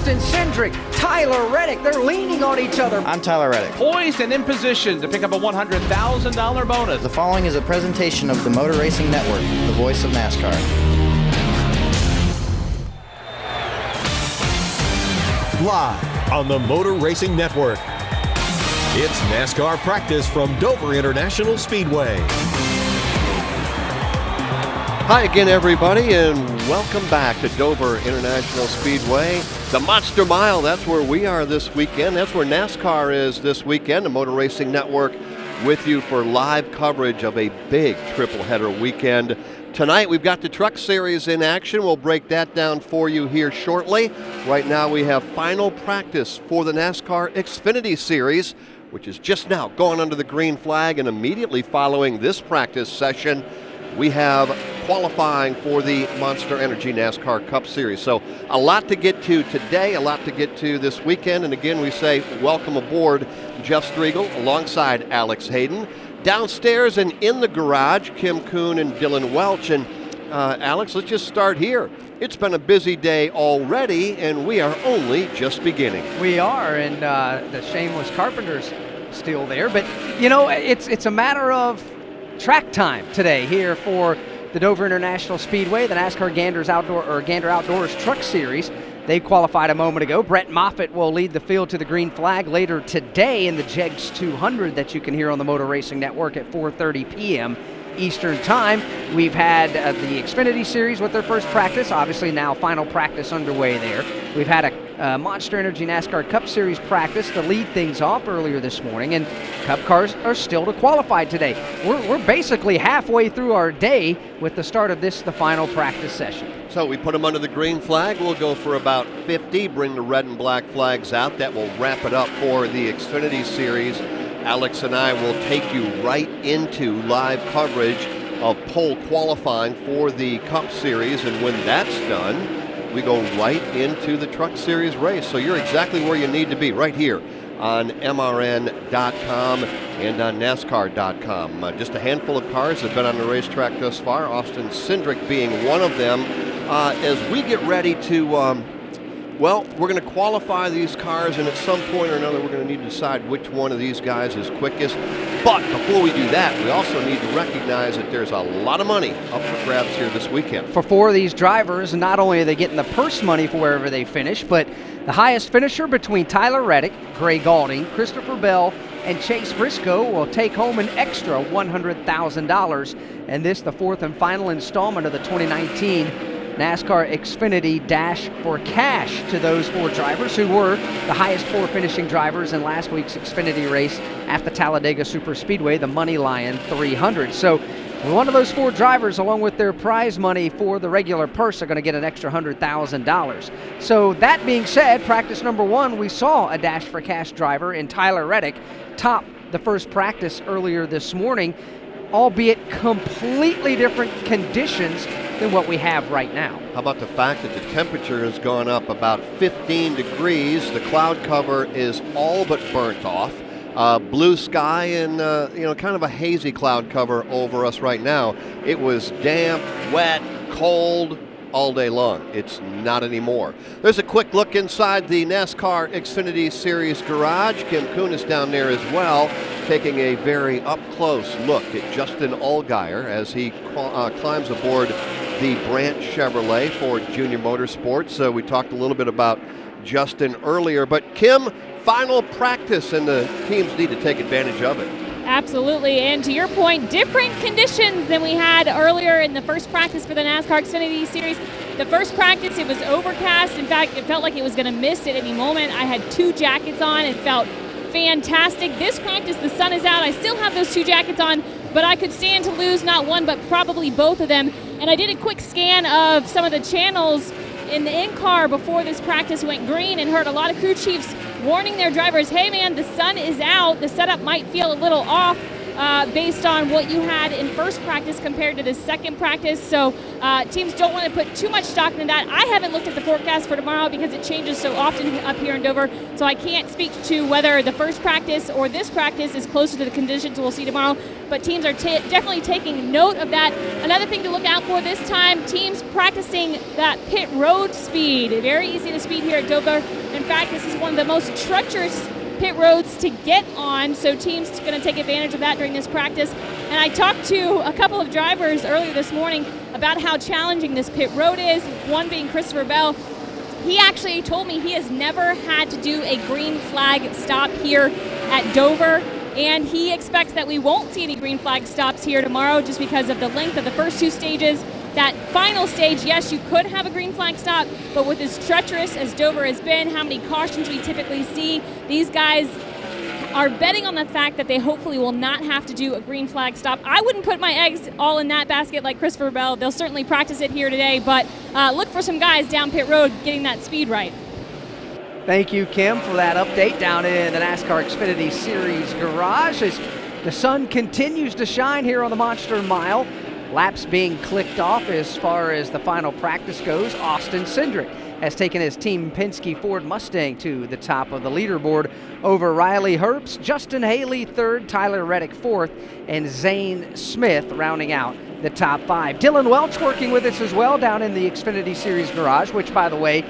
Austin Cindric, Tyler Reddick, they're leaning on each other. I'm Tyler Reddick. Poised and in position to pick up a $100,000 bonus. The following is a presentation of the Motor Racing Network, the voice of NASCAR. Live on the Motor Racing Network, it's NASCAR practice from Dover International Speedway. Hi again, everybody, and welcome back to Dover International Speedway. The Monster Mile, that's where we are this weekend. That's where NASCAR is this weekend. The Motor Racing Network with you for live coverage of a big triple-header weekend. Tonight, we've got the Truck Series in action. We'll break that down for you here shortly. Right now, we have final practice for the NASCAR Xfinity Series, which is just now going under the green flag, and immediately following this practice session, we have qualifying for the Monster Energy NASCAR Cup Series. So a lot to get to today, a lot to get to this weekend. And again, we say welcome aboard Jeff Striegel alongside Alex Hayden. Downstairs and in the garage, Kim Kuhn and Dylan Welch. And Alex, let's just start here. It's been a busy day already, and we are only just beginning. We are, and the shameless Carpenter's still there. But, you know, it's a matter of track time today here for the Dover International Speedway, the NASCAR Gander Outdoors Truck Series. They qualified a moment ago. Brett Moffitt will lead the field to the green flag later today in the JEGS 200 that you can hear on the Motor Racing Network at 4:30 p.m. Eastern Time. We've had the Xfinity Series with their first practice, obviously now final practice underway there. We've had a Monster Energy NASCAR Cup Series practice to lead things off earlier this morning, and Cup cars are still to qualify today. We're basically halfway through our day with the start of the final practice session. So we put them under the green flag. We'll go for about 50, bring the red and black flags out. That will wrap it up for the Xfinity Series. Alex and I will take you right into live coverage of pole qualifying for the Cup Series, and when that's done, we go right into the Truck Series race. So you're exactly where you need to be, right here on MRN.com and on NASCAR.com. Just a handful of cars have been on the racetrack thus far, Austin Cindric being one of them. As we get ready to well, we're going to qualify these cars, and at some point or another, we're going to need to decide which one of these guys is quickest. But before we do that, we also need to recognize that there's a lot of money up for grabs here this weekend. For four of these drivers, not only are they getting the purse money for wherever they finish, but the highest finisher between Tyler Reddick, Gray Gaulding, Christopher Bell, and Chase Briscoe will take home an extra $100,000. And this, the fourth and final installment of the 2019 NASCAR Xfinity Dash for Cash to those four drivers who were the highest four finishing drivers in last week's Xfinity race at the Talladega Superspeedway, the Money Lion 300. So one of those four drivers, along with their prize money for the regular purse, are going to get an extra $100,000. So that being said, practice number one, we saw a Dash for Cash driver in Tyler Reddick top the first practice earlier this morning, albeit completely different conditions than what we have right now. How about the fact that the temperature has gone up about 15 degrees? The cloud cover is all but burnt off. Blue sky and kind of a hazy cloud cover over us right now. It was damp, wet, cold all day long. It's not anymore. There's a quick look inside the NASCAR Xfinity Series garage. Kim Kuhn is down there as well, taking a very up-close look at Justin Allgaier as he climbs aboard the Branch Chevrolet for Junior Motorsports. So we talked a little bit about Justin earlier, but Kim, final practice, and the teams need to take advantage of it. Absolutely, and to your point, different conditions than we had earlier in the first practice for the NASCAR Xfinity Series. The first practice, it was overcast. In fact, it felt like it was going to mist at any moment. I had two jackets on. It felt fantastic. This practice, the sun is out. I still have those two jackets on, but I could stand to lose not one, but probably both of them. And I did a quick scan of some of the channels in the in-car before this practice went green and heard a lot of crew chiefs warning their drivers, hey man, the sun is out, the setup might feel a little off. based on what you had in first practice compared to the second practice. So teams don't want to put too much stock into that. I haven't looked at the forecast for tomorrow because it changes so often up here in Dover, so I can't speak to whether the first practice or this practice is closer to the conditions we'll see tomorrow, but teams are definitely taking note of that. Another thing to look out for this time, teams practicing that pit road speed. Very easy to speed here at Dover. In fact, this is one of the most treacherous pit roads to get on, so teams are going to take advantage of that during this practice. And I talked to a couple of drivers earlier this morning about how challenging this pit road is, one being Christopher Bell. He actually told me he has never had to do a green flag stop here at Dover, and he expects that we won't see any green flag stops here tomorrow just because of the length of the first two stages. That final stage, yes, you could have a green flag stop, but with as treacherous as Dover has been, how many cautions we typically see, these guys are betting on the fact that they hopefully will not have to do a green flag stop. I wouldn't put my eggs all in that basket like Christopher Bell. They'll certainly practice it here today, but look for some guys down pit road getting that speed right. Thank you, Kim, for that update down in the NASCAR Xfinity Series garage as the sun continues to shine here on the Monster Mile. Laps being clicked off as far as the final practice goes. Austin Cindric has taken his Team Penske Ford Mustang to the top of the leaderboard over Riley Herbst, Justin Haley third, Tyler Reddick fourth, and Zane Smith rounding out the top five. Dylan Welch working with us as well down in the Xfinity Series garage, which, by the way,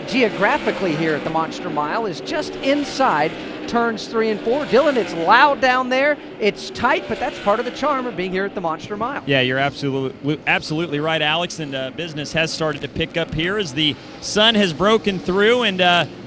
geographically here at the Monster Mile is just inside turns 3 and 4. Dylan, it's loud down there. It's tight, but that's part of the charm of being here at the Monster Mile. Yeah, you're absolutely right, Alex. And business has started to pick up here as the sun has broken through, and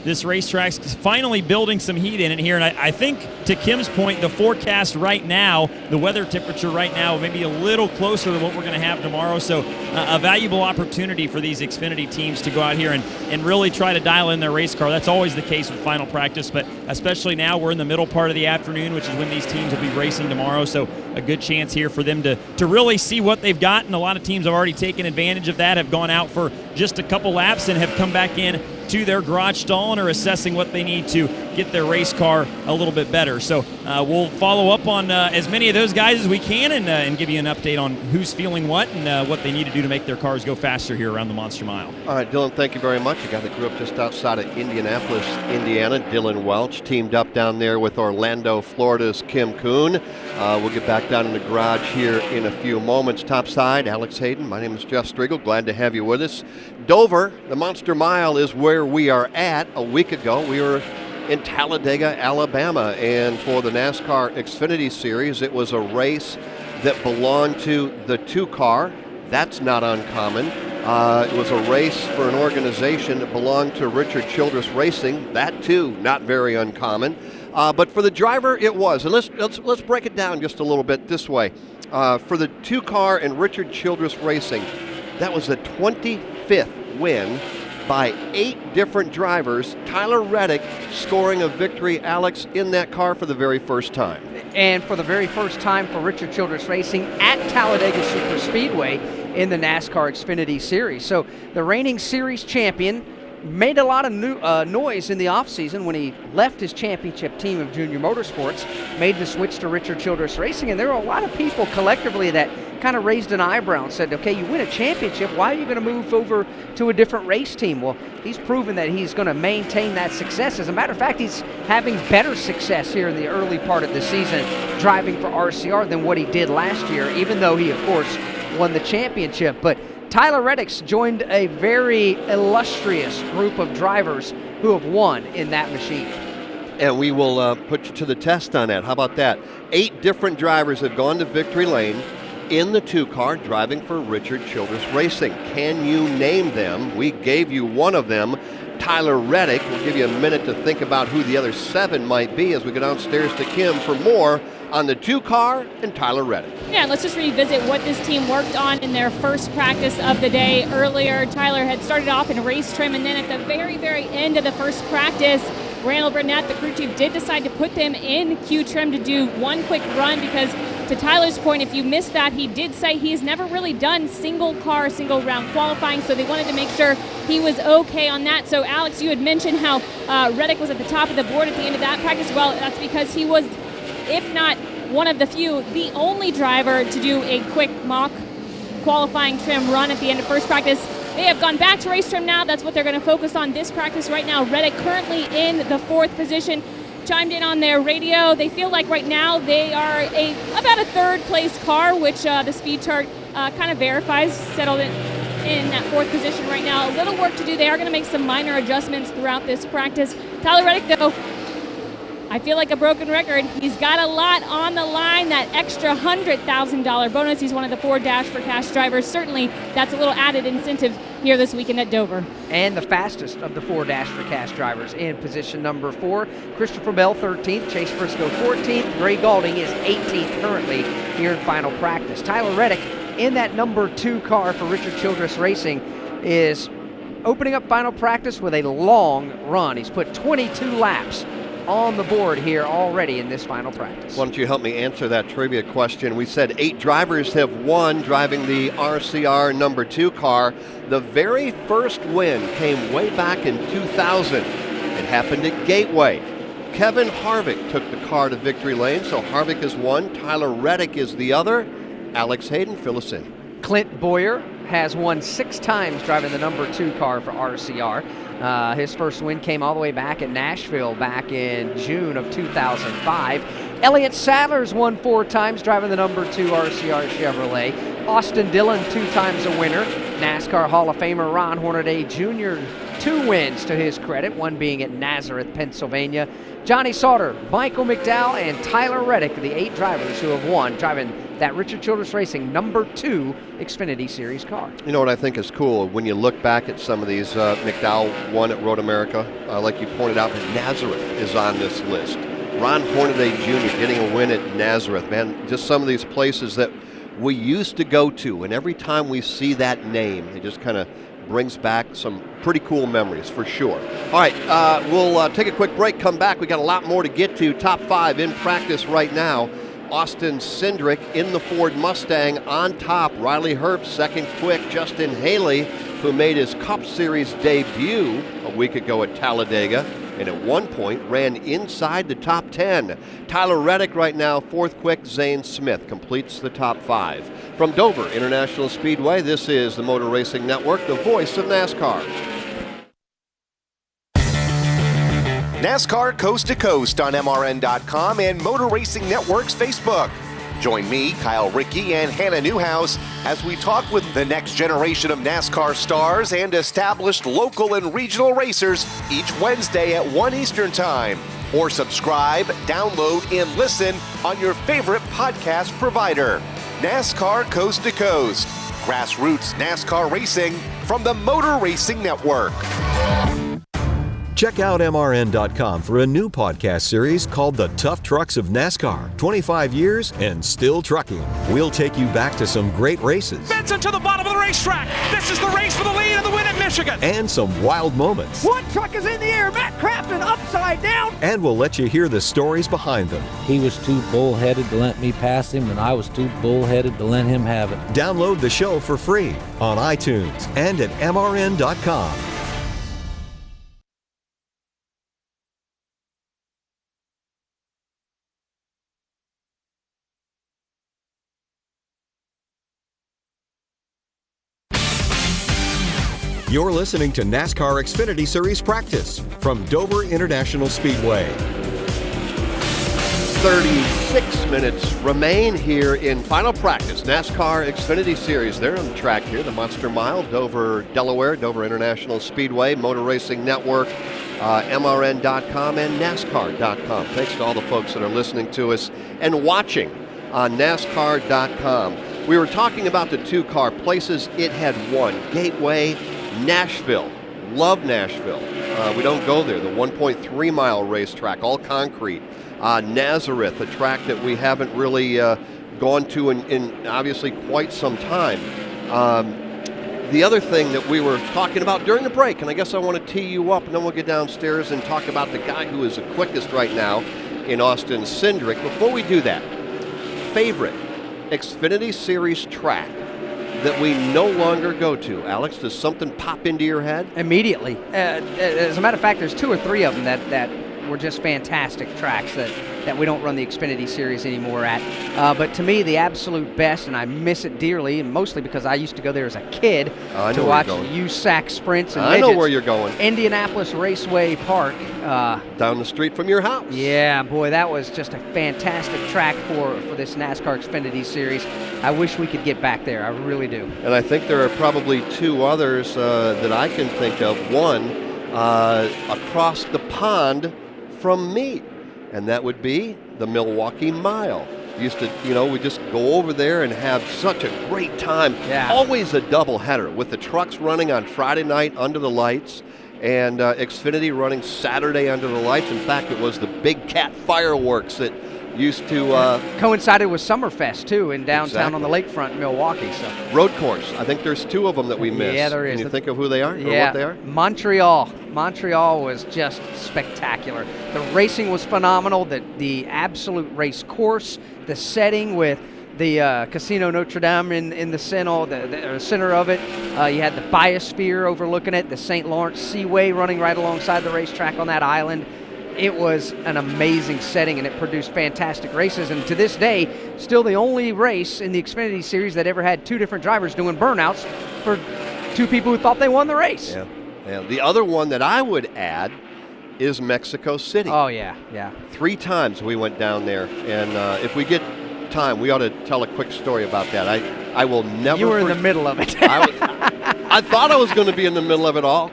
this racetrack's finally building some heat in it here. And I think, to Kim's point, the forecast right now, the weather temperature right now, maybe a little closer to what we're going to have tomorrow. So a valuable opportunity for these Xfinity teams to go out here and really try to dial in their race car. That's always the case with final practice, but especially now we're in the middle part of the afternoon, which is when these teams will be racing tomorrow. So a good chance here for them to really see what they've got. And a lot of teams have already taken advantage of that, have gone out for just a couple laps and have come back in to their garage stall and are assessing what they need to get their race car a little bit better. So we'll follow up on as many of those guys as we can and give you an update on who's feeling what and what they need to do to make their cars go faster here around the Monster Mile. All right, Dylan, thank you very much. A guy that grew up just outside of Indianapolis, Indiana, Dylan Welch, teamed up down there with Orlando, Florida's Kim Kuhn. We'll get back down in the garage here in a few moments. Topside, Alex Hayden. My name is Jeff Striegel. Glad to have you with us. Dover, the Monster Mile, is where we are at. A week ago, we were in Talladega, Alabama, and for the NASCAR Xfinity Series, it was a race that belonged to the 2-car. That's not uncommon. It was a race for an organization that belonged to Richard Childress Racing. That too, not very uncommon. But for the driver, it was. And let's break it down just a little bit this way. For the 2-car and Richard Childress Racing, that was the 25th win by 8 different drivers. Tyler Reddick scoring a victory, Alex, in that car for the very first time. And for the very first time for Richard Childress Racing at Talladega Superspeedway in the NASCAR Xfinity Series. So the reigning series champion made a lot of noise in the offseason when he left his championship team of Junior Motorsports, made the switch to Richard Childress Racing, and there were a lot of people collectively that kind of raised an eyebrow and said, okay, you win a championship, why are you going to move over to a different race team? Well, he's proven that he's going to maintain that success. As a matter of fact, he's having better success here in the early part of the season driving for RCR than what he did last year, even though he, of course, won the championship. But Tyler Reddick's joined a very illustrious group of drivers who have won in that machine. And we will put you to the test on that. How about that? 8 different drivers have gone to victory lane in the 2-car driving for Richard Childress Racing. Can you name them? We gave you one of them, Tyler Reddick. We'll give you a minute to think about who the other 7 might be as we go downstairs to Kim for more on the 2-car and Tyler Reddick. Yeah, let's just revisit what this team worked on in their first practice of the day. Earlier, Tyler had started off in race trim, and then at the very, very end of the first practice, Randall Burnett, the crew chief, did decide to put them in Q trim to do one quick run because, to Tyler's point, if you missed that, he did say he's never really done single car, single round qualifying, so they wanted to make sure he was okay on that. So, Alex, you had mentioned how Reddick was at the top of the board at the end of that practice. Well, that's because he was, if not one of the few, the only driver to do a quick mock qualifying trim run at the end of first practice. They have gone back to race trim now. That's what they're going to focus on this practice right now. Reddick currently in the 4th position. Chimed in on their radio. They feel like right now they are about a 3rd place car, which the speed chart kind of verifies, settled in that 4th position right now. A little work to do. They are going to make some minor adjustments throughout this practice. Tyler Reddick, though, I feel like a broken record. He's got a lot on the line, that extra $100,000 bonus. He's one of the 4 Dash for Cash drivers. Certainly, that's a little added incentive here this weekend at Dover. And the fastest of the 4 Dash for Cash drivers in position number 4. Christopher Bell, 13th. Chase Briscoe, 14th. Gray Gaulding is 18th currently here in final practice. Tyler Reddick in that number 2 car for Richard Childress Racing is opening up final practice with a long run. He's put 22 laps on the board here already in this final practice. Why don't you help me answer that trivia question? We said 8 drivers have won driving the RCR number 2 car. The very first win came way back in 2000. It happened at Gateway. Kevin Harvick took the car to victory lane, so Harvick is one. Tyler Reddick is the other. Alex Hayden, fill us in. Clint Boyer has won 6 times driving the number 2 car for RCR. His first win came all the way back at Nashville back in June of 2005. Elliott Sadler's won 4 times driving the number 2 RCR Chevrolet. Austin Dillon, 2 times a winner. NASCAR Hall of Famer Ron Hornaday Jr., 2 wins to his credit, one being at Nazareth, Pennsylvania. Johnny Sauter, Michael McDowell, and Tyler Reddick, the 8 drivers who have won driving that Richard Childress Racing number 2 Xfinity Series car. You know what I think is cool? When you look back at some of these, McDowell won at Road America, like you pointed out, but Nazareth is on this list. Ron Hornaday Jr. getting a win at Nazareth, man, just some of these places that we used to go to, and every time we see that name, it just kind of brings back some pretty cool memories for sure. All right, we'll take a quick break, come back. We got a lot more to get to. Top 5 in practice right now. Austin Cindric in the Ford Mustang on top. Riley Herbst second quick. Justin Haley, who made his Cup Series debut a week ago at Talladega, and at one point ran inside the top 10. Tyler Reddick right now, 4th quick. Zane Smith completes the top 5. From Dover International Speedway, this is the Motor Racing Network, the voice of NASCAR. NASCAR Coast to Coast on MRN.com and Motor Racing Network's Facebook. Join me, Kyle Rickey, and Hannah Newhouse as we talk with the next generation of NASCAR stars and established local and regional racers each Wednesday at 1 Eastern Time. Or subscribe, download, and listen on your favorite podcast provider. NASCAR Coast to Coast. Grassroots NASCAR racing from the Motor Racing Network. Check out MRN.com for a new podcast series called The Tough Trucks of NASCAR. 25 years and still trucking. We'll take you back to some great races. Benson to the bottom of the racetrack. This is the race for the lead and the win at Michigan. And some wild moments. One truck is in the air. Matt Crafton upside down. And we'll let you hear the stories behind them. He was too bullheaded to let me pass him, and I was too bullheaded to let him have it. Download the show for free on iTunes and at MRN.com. You're listening to NASCAR Xfinity Series practice from Dover International Speedway. 36 minutes remain here in final practice. NASCAR Xfinity Series. They're on the track here, the Monster Mile, Dover, Delaware, Dover International Speedway, Motor Racing Network, MRN.com, and NASCAR.com. Thanks to all the folks that are listening to us and watching on NASCAR.com. We were talking about the 2-car places it had won. Gateway, Nashville. Love Nashville. We don't go there. The 1.3-mile racetrack, all concrete. Nazareth, a track that we haven't really gone to in obviously quite some time. The other thing that we were talking about during the break, and I guess I want to tee you up, and then we'll get downstairs and talk about the guy who is the quickest right now in Austin Cindric. Before we do that, favorite Xfinity Series track that we no longer go to. Alex, does something pop into your head? Immediately. As a matter of fact, there's 2 or 3 of them that were just fantastic tracks that we don't run the Xfinity Series anymore at. But to me, the absolute best, and I miss it dearly, and mostly because I used to go there as a kid to watch USAC sprints and I know where you're going. Indianapolis Raceway Park. Down the street from your house. Yeah, boy, that was just a fantastic track for this NASCAR Xfinity Series. I wish we could get back there. I really do. And I think there are probably two others that I can think of. One across the pond from me, and that would be the Milwaukee Mile. Used to, we just go over there and have such a great time. Yeah. Always a doubleheader with the trucks running on Friday night under the lights, and Xfinity running Saturday under the lights. In fact, it was the Big Cat fireworks that used to coincided with Summerfest too in downtown on the lakefront in Milwaukee. So road course. I think there's two of them that we missed. Yeah, there is. Can you think of who they are? Yeah, or what they are? Montreal was just spectacular. The racing was phenomenal. The absolute race course, the setting with the Casino Notre Dame in the center of it. You had the Biosphere overlooking it, the St. Lawrence Seaway running right alongside the racetrack on that island. It was an amazing setting, and it produced fantastic races. And to this day, still the only race in the Xfinity Series that ever had two different drivers doing burnouts for two people who thought they won the race. Yeah. The other one that I would add is Mexico City. Oh, yeah. 3 times we went down there, and if we get time, we ought to tell a quick story about that. I will never. You were in the middle of it. I thought I was going to be in the middle of it all.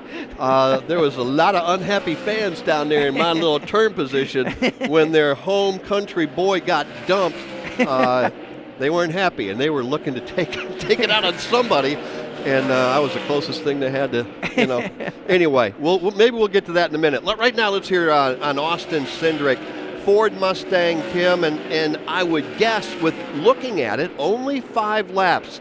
There was a lot of unhappy fans down there in my little turn position when their home country boy got dumped. They weren't happy, and they were looking to take it out on somebody. And I was the closest thing they had to, Anyway, maybe we'll get to that in a minute. Right now, let's hear on Austin Cindric. Ford Mustang, Kim, and I would guess with looking at it, only 5 laps.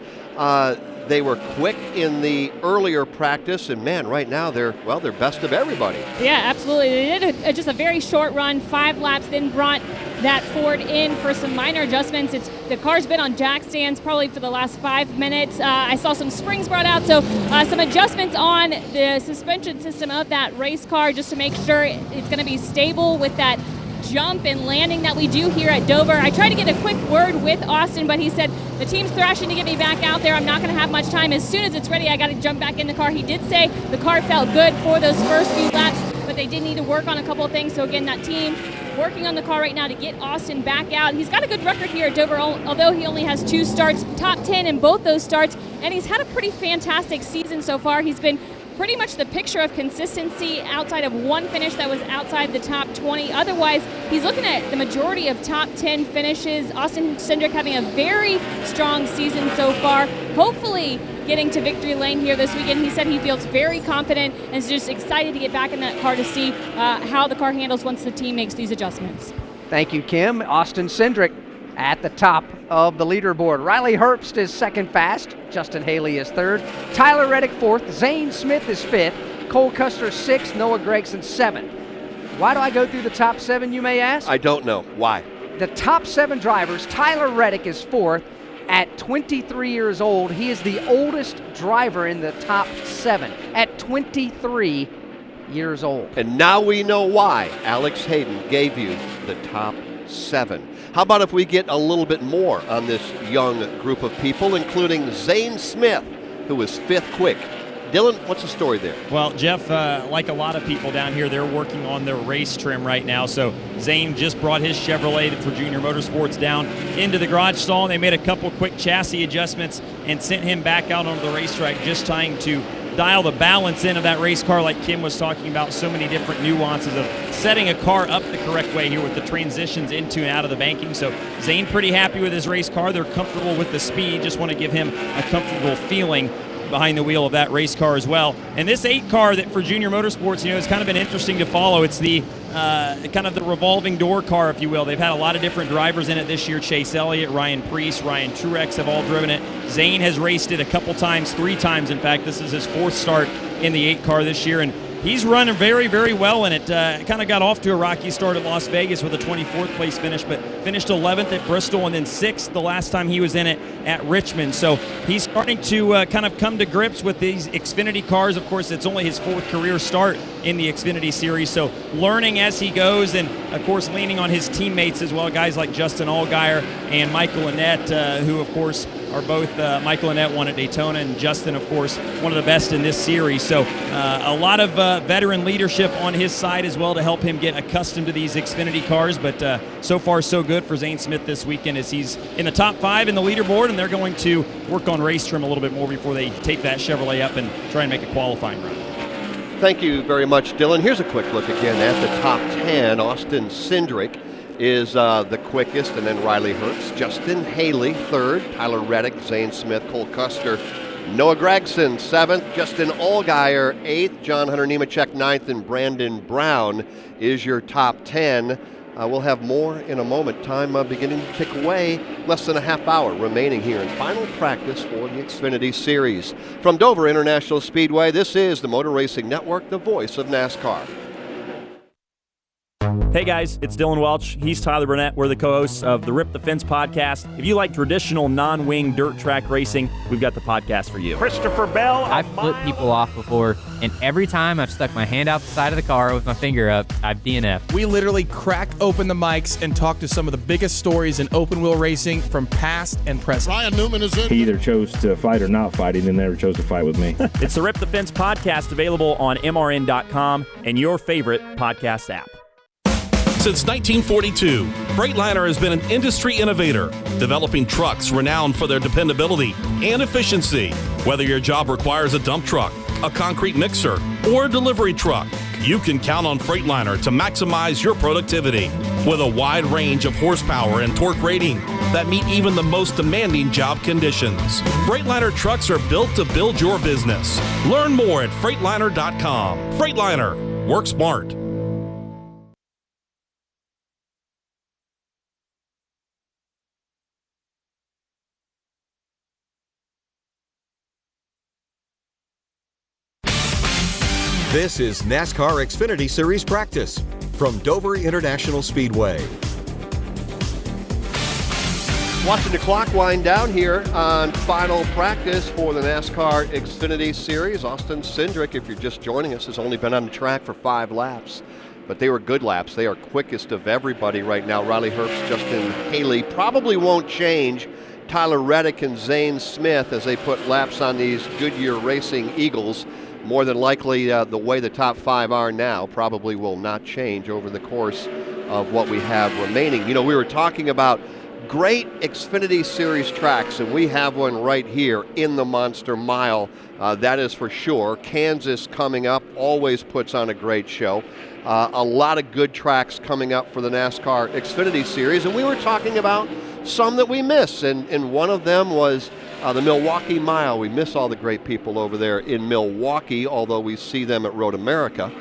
They were quick in the earlier practice, and man, right now they're best of everybody. Yeah, absolutely. They did just a very short run, 5 laps, then brought that Ford in for some minor adjustments. The car's been on jack stands probably for the last 5 minutes. I saw some springs brought out, so some adjustments on the suspension system of that race car just to make sure it's going to be stable with that jump and landing that we do here at Dover. I tried to get a quick word with Austin, but he said the team's thrashing to get me back out there. I'm not going to have much time. As soon as it's ready, I got to jump back in the car. He did say the car felt good for those first few laps, but they did need to work on a couple of things. So again, that team working on the car right now to get Austin back out. He's got a good record here at Dover, although he only has 2 starts, top 10 in both those starts, and he's had a pretty fantastic season so far. He's been pretty much the picture of consistency outside of one finish that was outside the top 20. Otherwise, he's looking at the majority of top 10 finishes. Austin Cindric having a very strong season so far. Hopefully getting to victory lane here this weekend. He said he feels very confident and is just excited to get back in that car to see how the car handles once the team makes these adjustments. Thank you, Kim. Austin Cindric at the top of the leaderboard. Riley Herbst is second fast. Justin Haley is third. Tyler Reddick fourth. Zane Smith is fifth. Cole Custer sixth. Noah Gregson seventh. Why do I go through the top 7, you may ask? I don't know. Why? The top 7 drivers, Tyler Reddick is fourth. At 23 years old, he is the oldest driver in the top 7 at 23 years old. And now we know why Alex Hayden gave you the top 7. How about if we get a little bit more on this young group of people, including Zane Smith, who was 5th quick. Dylan, what's the story there? Well, Jeff, like a lot of people down here, they're working on their race trim right now. So Zane just brought his Chevrolet for Junior Motorsports down into the garage stall, and they made a couple quick chassis adjustments and sent him back out onto the racetrack, just trying to dial the balance in of that race car like Kim was talking about. So many different nuances of setting a car up the correct way here with the transitions into and out of the banking. So Zane pretty happy with his race car. They're comfortable with the speed. Just want to give him a comfortable feeling behind the wheel of that race car as well. And this 8 car that for Junior Motorsports, it's kind of been interesting to follow. It's the kind of the revolving door car, if you will. They've had a lot of different drivers in it this year. Chase Elliott, Ryan Preece, Ryan Truex have all driven it. Zane has raced it a couple times, 3 times in fact. This is his 4th start in the 8 car this year. And he's running very, very well in it. Kind of got off to a rocky start at Las Vegas with a 24th place finish, but finished 11th at Bristol and then 6th the last time he was in it at Richmond. So he's starting to kind of come to grips with these Xfinity cars. Of course, it's only his 4th career start in the Xfinity Series, so learning as he goes, and of course leaning on his teammates as well, guys like Justin Allgaier and Michael Annett, who of course are both, Michael Annett won at Daytona, and Justin, of course, one of the best in this series. So a lot of veteran leadership on his side as well to help him get accustomed to these Xfinity cars. But so far, so good for Zane Smith this weekend, as he's in the top 5 in the leaderboard, and they're going to work on race trim a little bit more before they take that Chevrolet up and try and make a qualifying run. Thank you very much, Dylan. Here's a quick look again at the top 10. Austin Cindric is the quickest, and then Riley Herbst. Justin Haley, 3rd. Tyler Reddick, Zane Smith, Cole Custer, Noah Gragson, 7th. Justin Allgaier, 8th. John Hunter Nemechek, 9th. And Brandon Brown is your top 10. We'll have more in a moment. Time beginning to tick away. Less than a half hour remaining here in final practice for the Xfinity Series. From Dover International Speedway, this is the Motor Racing Network, the voice of NASCAR. Hey guys, it's Dylan Welch. He's Tyler Burnett. We're the co-hosts of the Rip the Fence podcast. If you like traditional non-wing dirt track racing, we've got the podcast for you. Christopher Bell. I've flipped people off before, and every time I've stuck my hand out the side of the car with my finger up, I've DNF'd. We literally crack open the mics and talk to some of the biggest stories in open wheel racing from past and present. Ryan Newman is in. He either chose to fight or not fight. He never chose to fight with me. It's the Rip the Fence podcast, available on MRN.com and your favorite podcast app. Since 1942, Freightliner has been an industry innovator, developing trucks renowned for their dependability and efficiency. Whether your job requires a dump truck, a concrete mixer, or a delivery truck, you can count on Freightliner to maximize your productivity. With a wide range of horsepower and torque rating that meet even the most demanding job conditions, Freightliner trucks are built to build your business. Learn more at Freightliner.com. Freightliner, work smart. This is NASCAR Xfinity Series practice from Dover International Speedway. Watching the clock wind down here on final practice for the NASCAR Xfinity Series. Austin Cindric, if you're just joining us, has only been on the track for 5 laps, but they were good laps. They are quickest of everybody right now. Riley Herbst, Justin Haley probably won't change. Tyler Reddick and Zane Smith, as they put laps on these Goodyear Racing Eagles. More than likely, the way the top 5 are now probably will not change over the course of what we have remaining. You know, we were talking about great Xfinity Series tracks, and we have one right here in the Monster Mile. That is for sure. Kansas coming up always puts on a great show. A lot of good tracks coming up for the NASCAR Xfinity Series, and we were talking about some that we miss, and one of them was the Milwaukee Mile. We miss all the great people over there in Milwaukee, although we see them at Road America.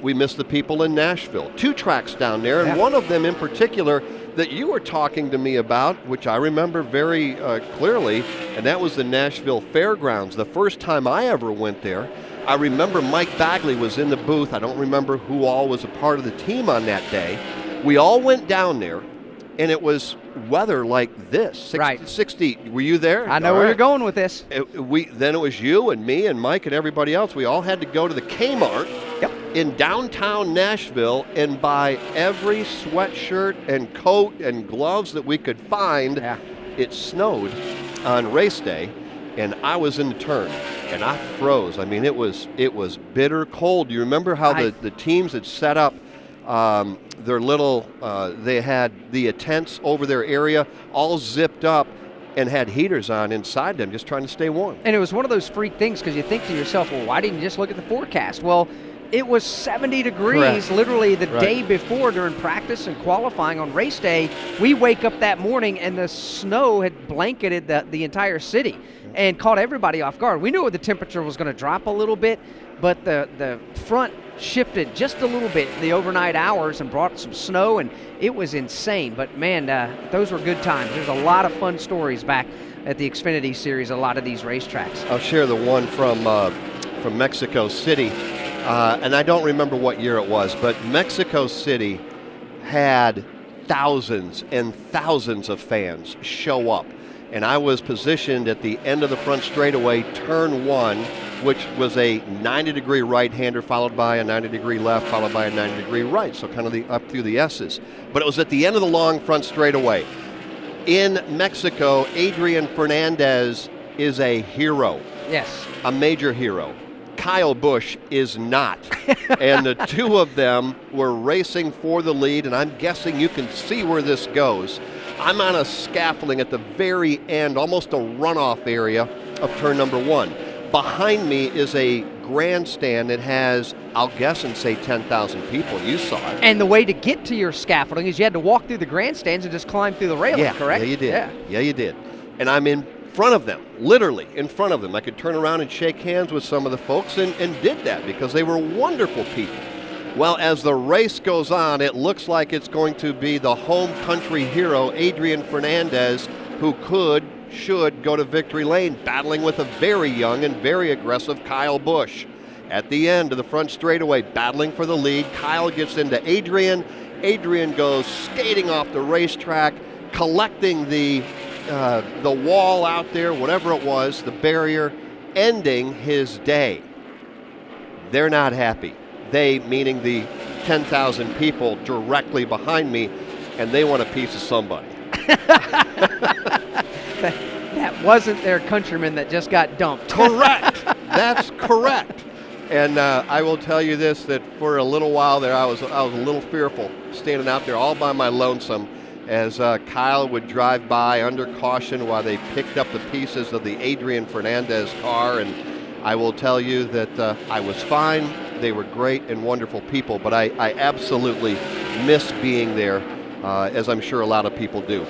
We miss the people in Nashville. 2 tracks down there, and one of them in particular that you were talking to me about, which I remember very clearly, and that was the Nashville Fairgrounds. The first time I ever went there, I remember Mike Bagley was in the booth. I don't remember who all was a part of the team on that day. We all went down there, and it was weather like this, 60. Were you there? I know where you're going with this. Then it was you and me and Mike and everybody else. We all had to go to the Kmart in downtown Nashville and buy every sweatshirt and coat and gloves that we could find. It snowed on race day, and I was in the turn, and I froze. I mean, it was bitter cold. Do you remember how the teams had set up their little, they had the tents over their area all zipped up and had heaters on inside them, just trying to stay warm. And it was one of those freak things, because you think to yourself, well, why didn't you just look at the forecast? Well, it was 70 degrees literally the day before during practice and qualifying on race day. We wake up that morning and the snow had blanketed the entire city and caught everybody off guard. We knew the temperature was going to drop a little bit, but the front shifted just a little bit in the overnight hours and brought some snow, and it was insane. But man, those were good times. There's a lot of fun stories back at the Xfinity Series, a lot of these racetracks. I'll share the one from Mexico City. and I don't remember what year it was, but Mexico City had thousands and thousands of fans show up. And I was positioned at the end of the front straightaway, turn 1, which was a 90-degree right-hander followed by a 90-degree left, followed by a 90-degree right, so kind of up through the S's. But it was at the end of the long front straightaway. In Mexico, Adrian Fernandez is a hero. Yes. A major hero. Kyle Busch is not. And the two of them were racing for the lead, and I'm guessing you can see where this goes. I'm on a scaffolding at the very end, almost a runoff area of turn number 1. Behind me is a grandstand that has, I'll guess and say 10,000 people. You saw it. And the way to get to your scaffolding is you had to walk through the grandstands and just climb through the railing, correct? Yeah, you did. Yeah, you did. And I'm in front of them, literally in front of them. I could turn around and shake hands with some of the folks and did that because they were wonderful people. Well, as the race goes on, it looks like it's going to be the home country hero, Adrian Fernandez, who should go to victory lane, battling with a very young and very aggressive Kyle Busch. At the end of the front straightaway, battling for the lead, Kyle gets into Adrian. Adrian goes skating off the racetrack, collecting the wall out there, whatever it was, the barrier, ending his day. They're not happy. They, meaning the 10,000 people directly behind me, and they want a piece of somebody. That wasn't their countryman that just got dumped. Correct. That's correct. And I will tell you this, that for a little while there, I was a little fearful, standing out there all by my lonesome as Kyle would drive by under caution while they picked up the pieces of the Adrian Fernandez car. And I will tell you that I was fine. They were great and wonderful people, but I absolutely miss being there, as I'm sure a lot of people do.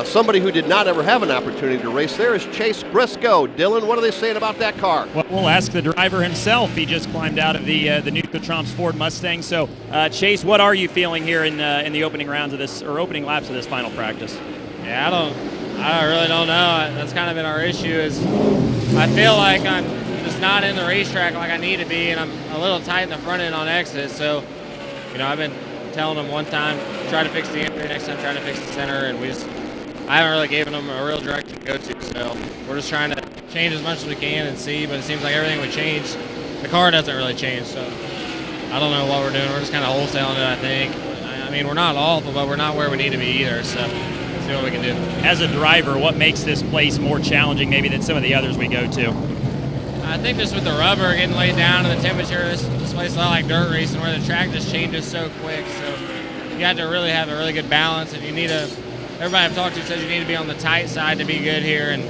Somebody who did not ever have an opportunity to race there is Chase Briscoe. Dylan, what are they saying about that car? Well, we'll ask the driver himself. He just climbed out of the new Trumps Ford Mustang. So, Chase, what are you feeling here in the opening rounds of this, or opening laps of this final practice? Yeah, I really don't know. That's kind of been our issue. Is I feel like I'm just not in the racetrack like I need to be, and I'm a little tight in the front end on exit. So, I've been telling them one time, try to fix the entry, next time try to fix the center, and I haven't really given them a real direction to go to. So we're just trying to change as much as we can and see, but it seems like everything we change, the car doesn't really change. So I don't know what we're doing. We're just kind of wholesaling it, I think. I mean, we're not awful, but we're not where we need to be either. So let's see what we can do. As a driver, what makes this place more challenging maybe than some of the others we go to? I think just with the rubber getting laid down and the temperature, this place is a lot like dirt racing where the track just changes so quick. So you have to really have a really good balance, and everybody I've talked to says you need to be on the tight side to be good here, and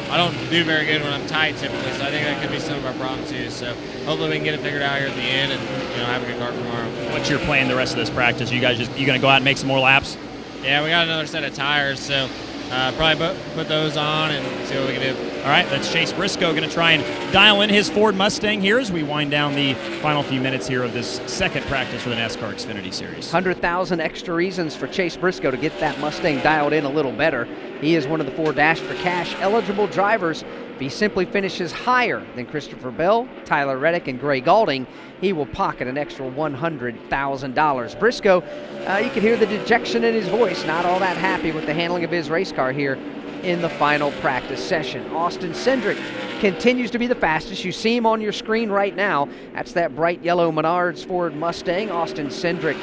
I don't do very good when I'm tight typically, so I think that could be some of our problem too. So hopefully we can get it figured out here at the end and have a good car tomorrow. What's your plan the rest of this practice? You going to go out and make some more laps? Yeah, we got another set of tires, so probably put those on and see what we can do. All right, that's Chase Briscoe going to try and dial in his Ford Mustang here as we wind down the final few minutes here of this second practice for the NASCAR Xfinity Series. 100,000 extra reasons for Chase Briscoe to get that Mustang dialed in a little better. He is one of the 4 Dash for Cash eligible drivers. If he simply finishes higher than Christopher Bell, Tyler Reddick, and Gray Gaulding, he will pocket an extra $100,000. Briscoe, you can hear the dejection in his voice, not all that happy with the handling of his race car here in the final practice session. Austin Cindric continues to be the fastest. You see him on your screen right now. That's that bright yellow Menards Ford Mustang. Austin Cindric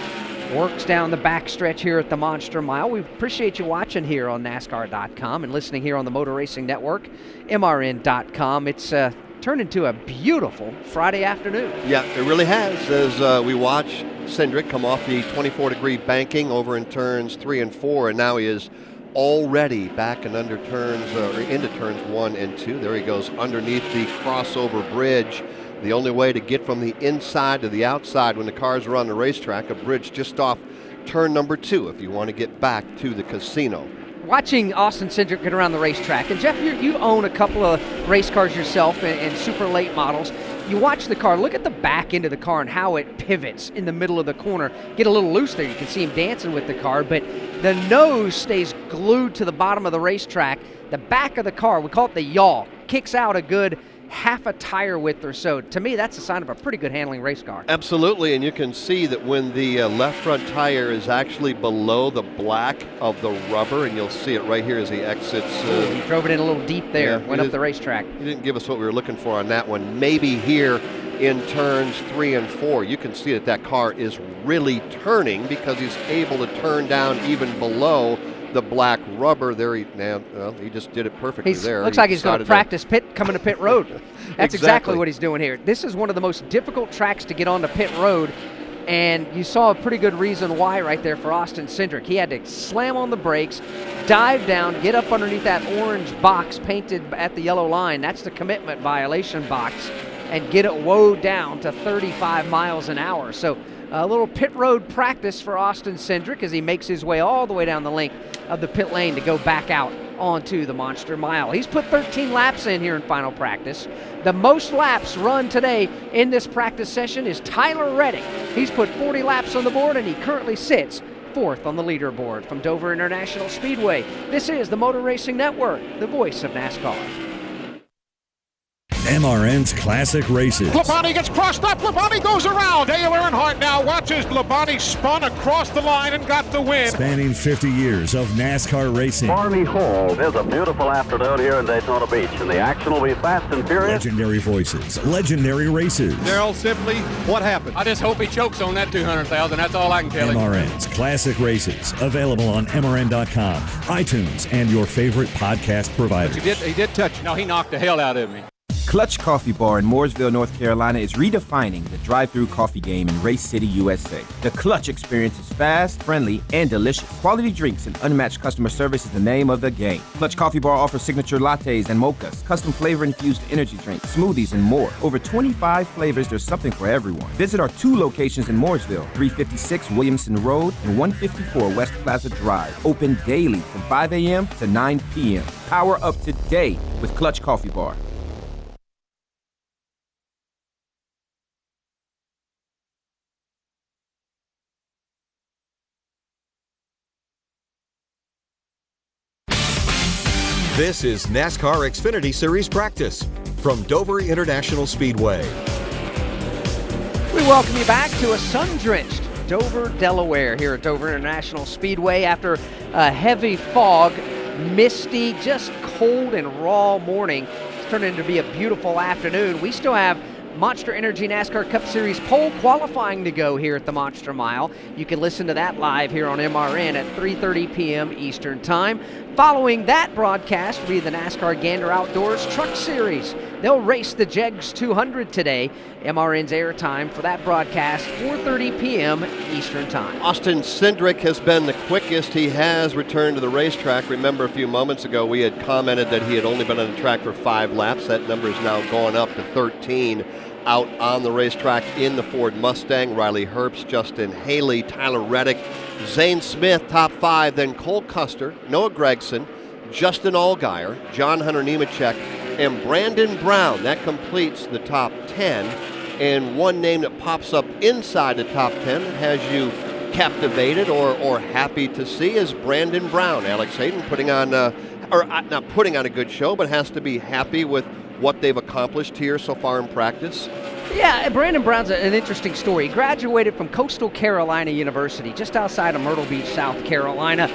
works down the backstretch here at the Monster Mile. We appreciate you watching here on NASCAR.com and listening here on the Motor Racing Network, MRN.com. It's turned into a beautiful Friday afternoon. Yeah, it really has, as we watch Cindric come off the 24-degree banking over in turns 3 and 4, and now he is already back and under turns, or into turns 1 and 2. There he goes underneath the crossover bridge. The only way to get from the inside to the outside when the cars are on the racetrack, a bridge just off turn number 2 if you want to get back to the casino. Watching Austin Cindric get around the racetrack, and Jeff, you own a couple of race cars yourself and super late models. You watch the car, look at the back end of the car and how it pivots in the middle of the corner. Get a little loose there. You can see him dancing with the car, but the nose stays glued to the bottom of the racetrack. The back of the car, we call it the yaw, kicks out a good half a tire width or so. To me, that's a sign of a pretty good handling race car. Absolutely, and you can see that when the left front tire is actually below the black of the rubber, and you'll see it right here as he exits. He drove it in a little deep there, went up the racetrack. He didn't give us what we were looking for on that one. Maybe here in turns 3 and 4, you can see that that car is really turning because he's able to turn down even below the black rubber there. He just did it perfectly there. Looks like he's going to practice coming to pit road. That's exactly what he's doing here. This is one of the most difficult tracks to get onto pit road, and you saw a pretty good reason why right there for Austin Cindric. He had to slam on the brakes, dive down, get up underneath that orange box painted at the yellow line. That's the commitment violation box, and get it woed down to 35 miles an hour. So a little pit road practice for Austin Cindric as he makes his way all the way down the length of the pit lane to go back out onto the Monster Mile. He's put 13 laps in here in final practice. The most laps run today in this practice session is Tyler Reddick. He's put 40 laps on the board, and he currently sits 4th on the leaderboard. From Dover International Speedway, this is the Motor Racing Network, the voice of NASCAR. MRN's Classic Races. Labonte gets crossed up. Labonte goes around. Dale Earnhardt now watches Labonte spun across the line and got the win. Spanning 50 years of NASCAR racing. Army Hall. There's a beautiful afternoon here in Daytona Beach, and the action will be fast and furious. Legendary voices, legendary races. Darrell, simply, what happened? I just hope he chokes on that 200,000. That's all I can tell him. MRN's Classic Races, available on MRN.com, iTunes, and your favorite podcast providers. He did touch. No, he knocked the hell out of me. Clutch Coffee Bar in Mooresville, North Carolina is redefining the drive-thru coffee game in Race City, USA. The Clutch experience is fast, friendly, and delicious. Quality drinks and unmatched customer service is the name of the game. Clutch Coffee Bar offers signature lattes and mochas, custom flavor-infused energy drinks, smoothies, and more. Over 25 flavors, there's something for everyone. Visit our 2 locations in Mooresville, 356 Williamson Road and 154 West Plaza Drive. Open daily from 5 a.m. to 9 p.m. Power up today with Clutch Coffee Bar. This is NASCAR Xfinity Series practice from Dover International Speedway. We welcome you back to a sun-drenched Dover, Delaware here at Dover International Speedway after a heavy fog, misty, just cold and raw morning. It's turned into be a beautiful afternoon. We still have Monster Energy NASCAR Cup Series pole qualifying to go here at the Monster Mile. You can listen to that live here on MRN at 3:30 p.m. Eastern Time. Following that broadcast will be the NASCAR Gander Outdoors Truck Series. They'll race the JEGS 200 today. MRN's airtime for that broadcast, 4:30 p.m. Eastern Time. Austin Cindric has been the quickest. He has returned to the racetrack. Remember, a few moments ago, we had commented that he had only been on the track for 5 laps. That number is now gone up to 13. Out on the racetrack in the Ford Mustang, Riley Herbst, Justin Haley, Tyler Reddick, Zane Smith, top 5, then Cole Custer, Noah Gragson, Justin Allgaier, John Hunter Nemechek, and Brandon Brown. That completes the top 10. And one name that pops up inside the top 10 that has you captivated or happy to see is Brandon Brown. Alex Hayden putting on, or not putting on a good show, but has to be happy with what they've accomplished here so far in practice. Yeah, Brandon Brown's an interesting story. He graduated from Coastal Carolina University, just outside of Myrtle Beach, South Carolina,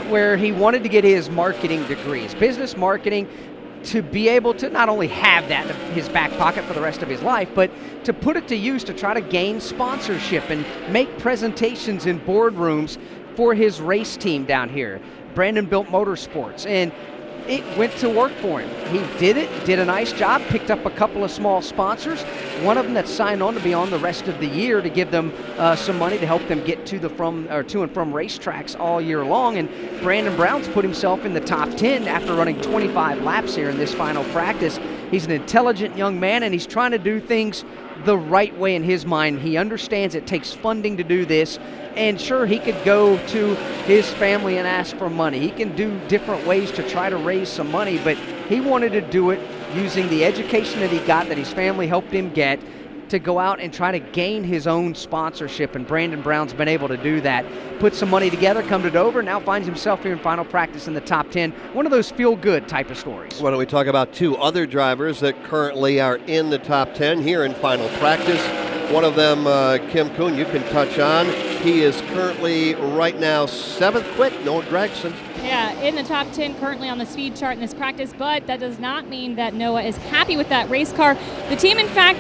where he wanted to get his marketing degree, his business marketing, to be able to not only have that in his back pocket for the rest of his life, but to put it to use to try to gain sponsorship and make presentations in boardrooms for his race team down here. Brandon built Motorsports, and it went to work for him. He did it, did a nice job, picked up a couple of small sponsors, one of them that signed on to be on the rest of the year to give them some money to help them get to and from racetracks all year long. And Brandon Brown's put himself in the top 10 after running 25 laps here in this final practice. He's an intelligent young man, and he's trying to do things the right way in his mind. He understands it takes funding to do this. And sure, he could go to his family and ask for money. He can do different ways to try to raise some money, but he wanted to do it using the education that he got, that his family helped him get, to go out and try to gain his own sponsorship, and Brandon Brown's been able to do that. Put some money together, come to Dover, now finds himself here in final practice in the top 10. One of those feel-good type of stories. Why don't we talk about two other drivers that currently are in the top 10 here in final practice. One of them, Kim Kuhn, you can touch on. He is currently right now 7th quick, Noah Gregson. Yeah, in the top 10 currently on the speed chart in this practice, but that does not mean that Noah is happy with that race car. The team, in fact,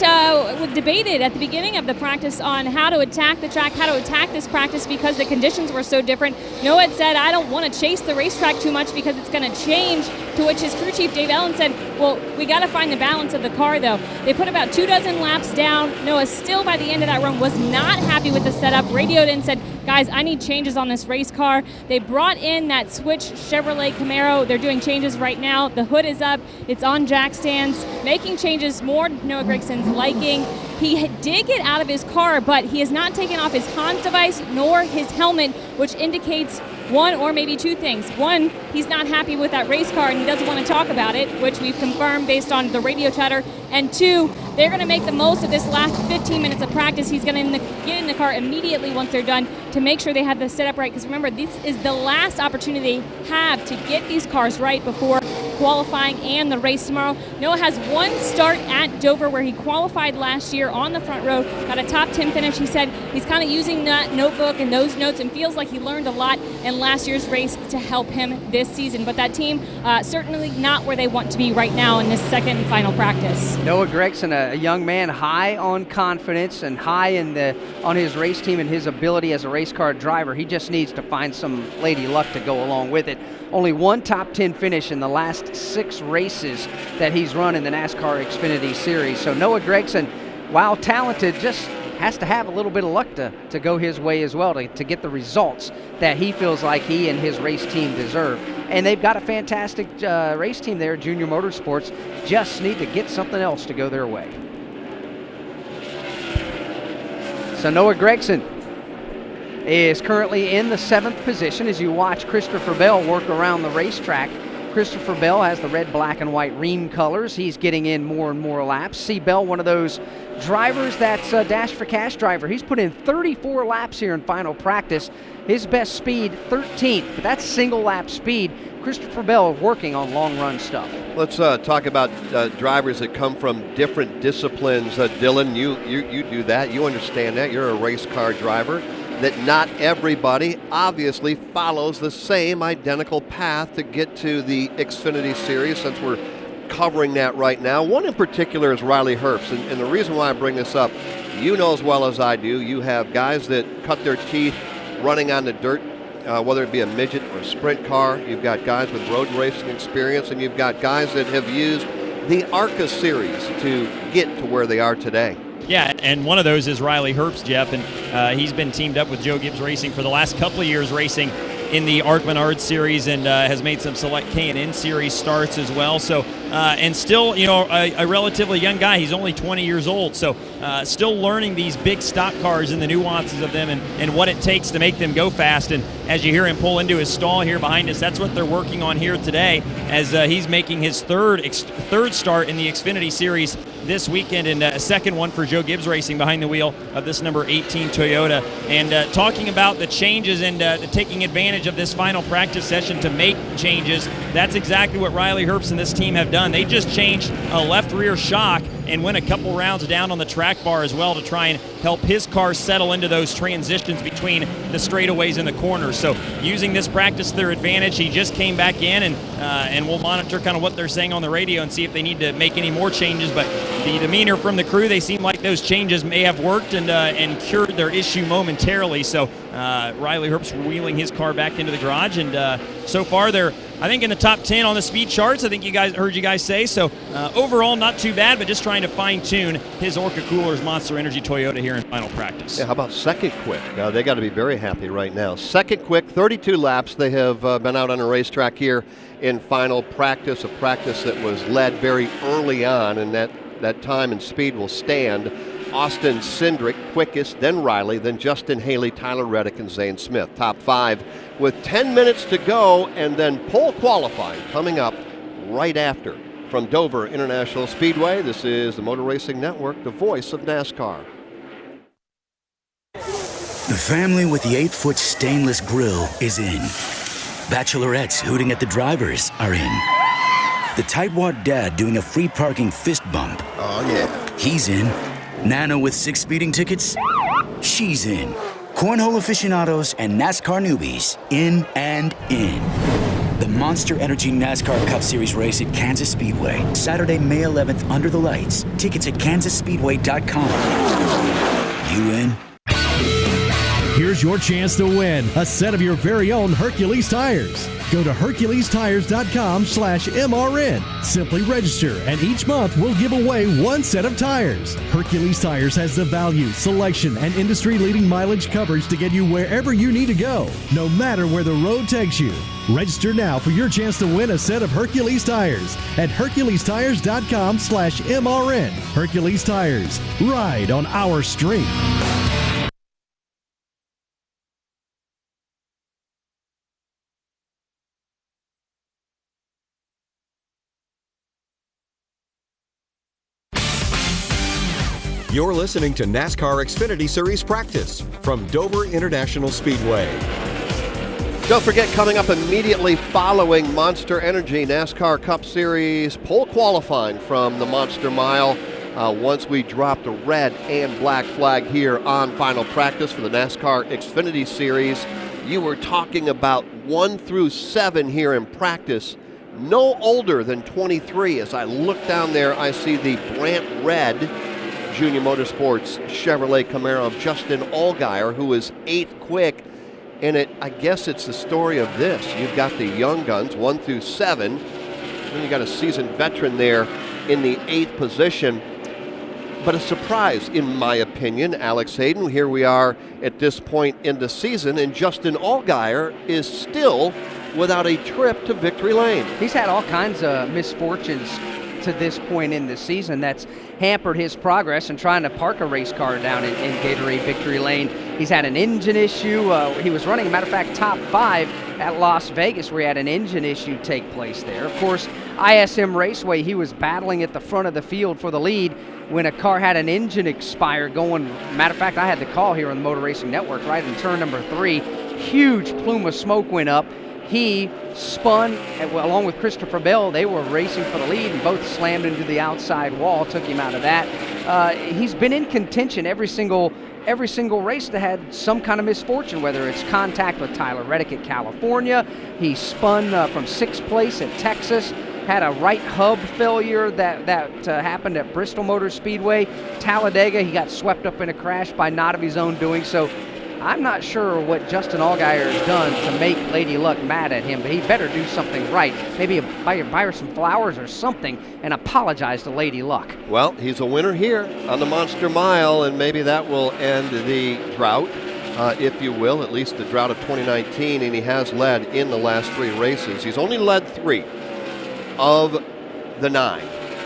debated at the beginning of the practice on how to attack the track, how to attack this practice because the conditions were so different. Noah had said, I don't want to chase the racetrack too much because it's going to change, to which his crew chief, Dave Ellen, said, well, we got to find the balance of the car, though. They put about 24 laps down. Noah still, by the end of that run, was not happy with the setup, radioed in and said, guys, I need changes on this race car. They brought in that switch Chevrolet Camaro. They're doing changes right now. The hood is up. It's on jack stands, making changes more to Noah Gregson's liking. He did get out of his car, but he has not taken off his comms device nor his helmet, which indicates one or maybe two things. One, he's not happy with that race car and he doesn't want to talk about it, which we've confirmed based on the radio chatter. And two, they're going to make the most of this last 15 minutes of practice. He's going to get in the car immediately once they're done to make sure they have the setup right. Because remember, this is the last opportunity they have to get these cars right before qualifying and the race tomorrow. Noah has one start at Dover where he qualified last year on the front row, got a top 10 finish. He said he's kind of using that notebook and those notes and feels like he learned a lot in last year's race to help him this season. But that team certainly not where they want to be right now in this second and final practice. Noah Gregson, a young man high on confidence and high on his race team and his ability as a race car driver. He just needs to find some lady luck to go along with it. Only one top 10 finish in the last 6 races that he's run in the NASCAR Xfinity Series. So Noah Gregson, while talented, just has to have a little bit of luck to go his way as well to get the results that he feels like he and his race team deserve. And they've got a fantastic race team there, Junior Motorsports. Just need to get something else to go their way. So Noah Gregson is currently in the 7th position as you watch Christopher Bell work around the racetrack. Christopher Bell has the red, black, and white Rheem colors. He's getting in more and more laps. See Bell, one of those drivers that's a Dash for Cash driver. He's put in 34 laps here in final practice. His best speed, 13th, but that's single lap speed. Christopher Bell working on long run stuff. Let's talk about drivers that come from different disciplines. Dylan, you do that. You understand that. You're a race car driver. That not everybody obviously follows the same identical path to get to the Xfinity Series, since we're covering that right now. One in particular is Riley Herbst, and the reason why I bring this up, you know as well as I do, you have guys that cut their teeth running on the dirt, whether it be a midget or a sprint car. You've got guys with road racing experience, and you've got guys that have used the ARCA Series to get to where they are today. Yeah, and one of those is Riley Herbst, Jeff, and he's been teamed up with Joe Gibbs Racing for the last couple of years, racing in the Arc Menard Series, and has made some select K&N Series starts as well. So, and still, a relatively young guy. He's only 20 years old, so still learning these big stock cars and the nuances of them and what it takes to make them go fast. And as you hear him pull into his stall here behind us, that's what they're working on here today, as he's making his third start in the Xfinity Series this weekend, and a second one for Joe Gibbs Racing behind the wheel of this number 18 Toyota. And talking about the changes and taking advantage of this final practice session to make changes, that's exactly what Riley Herbst and this team have done. They just changed a left rear shock and went a couple rounds down on the track bar as well to try and help his car settle into those transitions between the straightaways and the corners. So using this practice to their advantage, he just came back in, and we'll monitor kind of what they're saying on the radio and see if they need to make any more changes. But the demeanor from the crew, they seem like those changes may have worked and cured their issue momentarily. So Riley Herbst wheeling his car back into the garage, and so far they're, I think, in the top 10 on the speed charts. I think heard you guys say. So overall, not too bad, but just trying to fine-tune his Orca Coolers Monster Energy Toyota here in final practice. Yeah, how about second quick? They got to be very happy right now. Second quick, 32 laps. They have been out on a racetrack here in final practice, a practice that was led very early on, and that time and speed will stand. Austin Cindric quickest, then Riley, then Justin Haley, Tyler Reddick, and Zane Smith. Top 5 with 10 minutes to go, and then pole qualifying coming up right after From Dover International Speedway, this is the Motor Racing Network, the voice of NASCAR. The family with the 8-foot stainless grill is in. Bachelorettes hooting at the drivers are in. The tightwad dad doing a free parking fist bump. Oh, yeah. He's in. Nana with 6 speeding tickets? She's in. Cornhole aficionados and NASCAR newbies, in and in. The Monster Energy NASCAR Cup Series race at Kansas Speedway, Saturday, May 11th, under the lights. Tickets at kansasspeedway.com. You in? Here's your chance to win a set of your very own Hercules tires. Go to HerculesTires.com/MRN. Simply register, and each month we'll give away 1 set of tires. Hercules Tires has the value, selection, and industry-leading mileage coverage to get you wherever you need to go, no matter where the road takes you. Register now for your chance to win a set of Hercules tires at HerculesTires.com/MRN. Hercules Tires. Ride on our street. You're listening to NASCAR Xfinity Series practice from Dover International Speedway. Don't forget, coming up immediately following Monster Energy NASCAR Cup Series pole qualifying from the Monster Mile. Once we drop the red and black flag here on final practice for the NASCAR Xfinity Series, you were talking about 1 through 7 here in practice. No older than 23. As I look down there, I see the Brant Red Junior Motorsports Chevrolet Camaro of Justin Allgaier, who is 8th quick. And I guess it's the story of this. You've got the young guns, 1 through 7. Then you got a seasoned veteran there in the 8th position. But a surprise, in my opinion, Alex Hayden. Here we are at this point in the season, and Justin Allgaier is still without a trip to victory lane. He's had all kinds of misfortunes to this point in the season that's hampered his progress in trying to park a race car down in Gatorade Victory Lane. He's had an engine issue. He was running, matter of fact, top 5 at Las Vegas, where he had an engine issue take place there. Of course, ISM Raceway, he was battling at the front of the field for the lead when a car had an engine expire going. Matter of fact, I had the call here on the Motor Racing Network right in turn number 3. Huge plume of smoke went up. He spun, along with Christopher Bell. They were racing for the lead, and both slammed into the outside wall, took him out of that. He's been in contention every single race that had some kind of misfortune, whether it's contact with Tyler Reddick at California. He spun from 6th place at Texas, had a right hub failure that happened at Bristol Motor Speedway. Talladega, he got swept up in a crash by not of his own doing. So I'm not sure what Justin Allgaier has done to make Lady Luck mad at him, but he better do something right. Maybe buy her some flowers or something and apologize to Lady Luck. Well, he's a winner here on the Monster Mile, and maybe that will end the drought, if you will, at least the drought of 2019, and he has led in the last 3 races. He's only led 3 of the 9,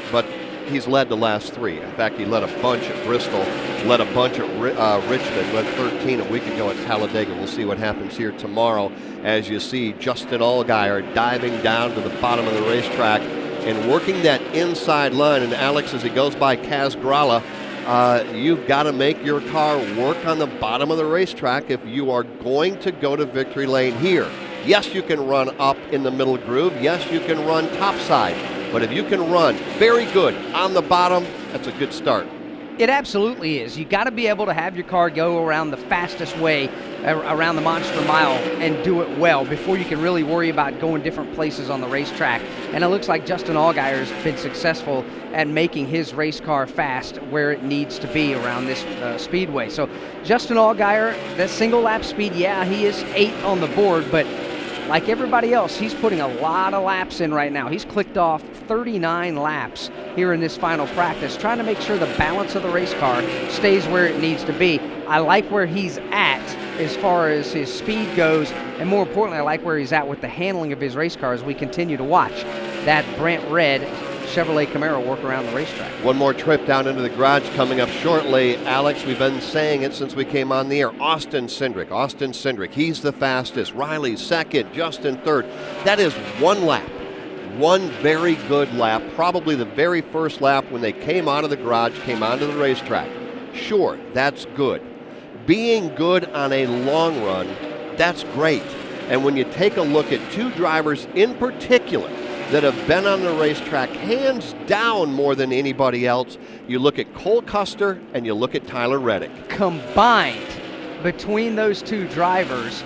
but he's led the last 3. In fact, he led a bunch at Bristol, led a bunch at Richmond, led 13 a week ago at Talladega. We'll see what happens here tomorrow as you see Justin Allgaier diving down to the bottom of the racetrack and working that inside line. And Alex, as he goes by Kaz Grala, you've got to make your car work on the bottom of the racetrack if you are going to go to victory lane here. Yes, you can run up in the middle groove. Yes, you can run topside. But if you can run very good on the bottom, that's a good start. It absolutely is. You got to be able to have your car go around the fastest way around the Monster Mile and do it well before you can really worry about going different places on the racetrack. And it looks like Justin Allgaier has been successful at making his race car fast where it needs to be around this speedway. So Justin Allgaier, that single lap speed, yeah, he is 8th on the board, but like everybody else, he's putting a lot of laps in right now. He's clicked off 39 laps here in this final practice, trying to make sure the balance of the race car stays where it needs to be. I like where he's at as far as his speed goes, and more importantly, I like where he's at with the handling of his race car as we continue to watch that Brant Red Chevrolet Camaro work around the racetrack. One more trip down into the garage coming up shortly. Alex, we've been saying it since we came on the air. Austin Cindric, he's the fastest. Riley's second, Justin third. That is 1 lap. one very good lap, probably the very first lap when they came out of the garage, came onto the racetrack. Sure, that's good. Being good on a long run, that's great. And when you take a look at two drivers in particular that have been on the racetrack hands down more than anybody else, you look at Cole Custer and you look at Tyler Reddick. Combined between those two drivers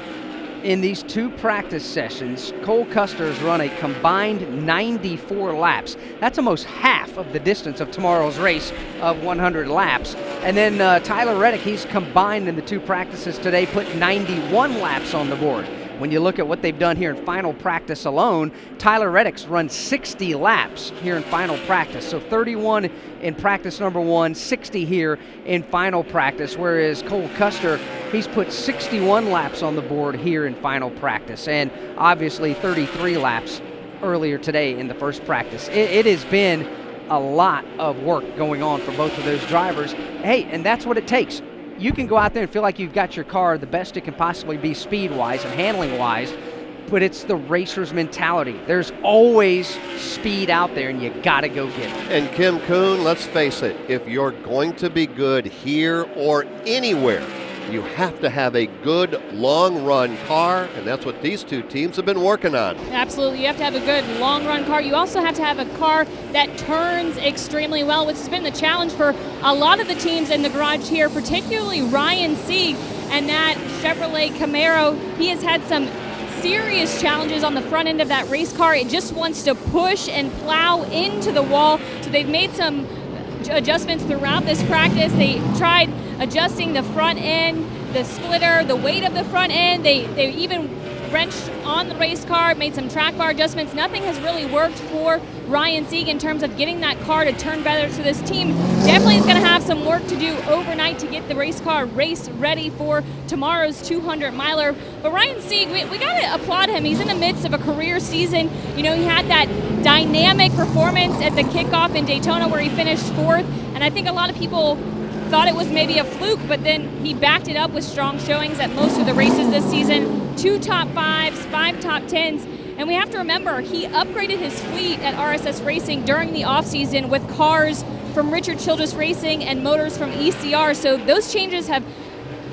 in these two practice sessions, Cole Custer's run a combined 94 laps. That's almost half of the distance of tomorrow's race of 100 laps. And then Tyler Reddick, he's combined in the two practices today, put 91 laps on the board. When you look at what they've done here in final practice alone, Tyler Reddick's run 60 laps here in final practice. So 31 in practice number 1, 60 here in final practice, whereas Cole Custer, he's put 61 laps on the board here in final practice, and obviously 33 laps earlier today in the first practice. It has been a lot of work going on for both of those drivers. Hey, and that's what it takes. You can go out there and feel like you've got your car the best it can possibly be speed-wise and handling-wise, but it's the racer's mentality. There's always speed out there, and you got to go get it. And Kim Kuhn, let's face it, if you're going to be good here or anywhere, you have to have a good long-run car, and that's what these two teams have been working on. Absolutely. You have to have a good long-run car. You also have to have a car that turns extremely well, which has been the challenge for a lot of the teams in the garage here, particularly Ryan Sieg and that Chevrolet Camaro. He has had some serious challenges on the front end of that race car. It just wants to push and plow into the wall. So they've made some adjustments throughout this practice. They tried adjusting the front end, the splitter, the weight of the front end. They even wrenched on the race car, made some track bar adjustments. Nothing has really worked for Ryan Sieg in terms of getting that car to turn better. So this team definitely is going to have some work to do overnight to get the race car race ready for tomorrow's 200-miler. But Ryan Sieg, we got to applaud him. He's in the midst of a career season. You know, he had that dynamic performance at the kickoff in Daytona where he finished 4th. And I think a lot of people thought it was maybe a fluke, but then he backed it up with strong showings at most of the races this season. 2 top 5s, 5 top 10s. And we have to remember, he upgraded his fleet at RSS Racing during the offseason with cars from Richard Childress Racing and motors from ECR. So those changes have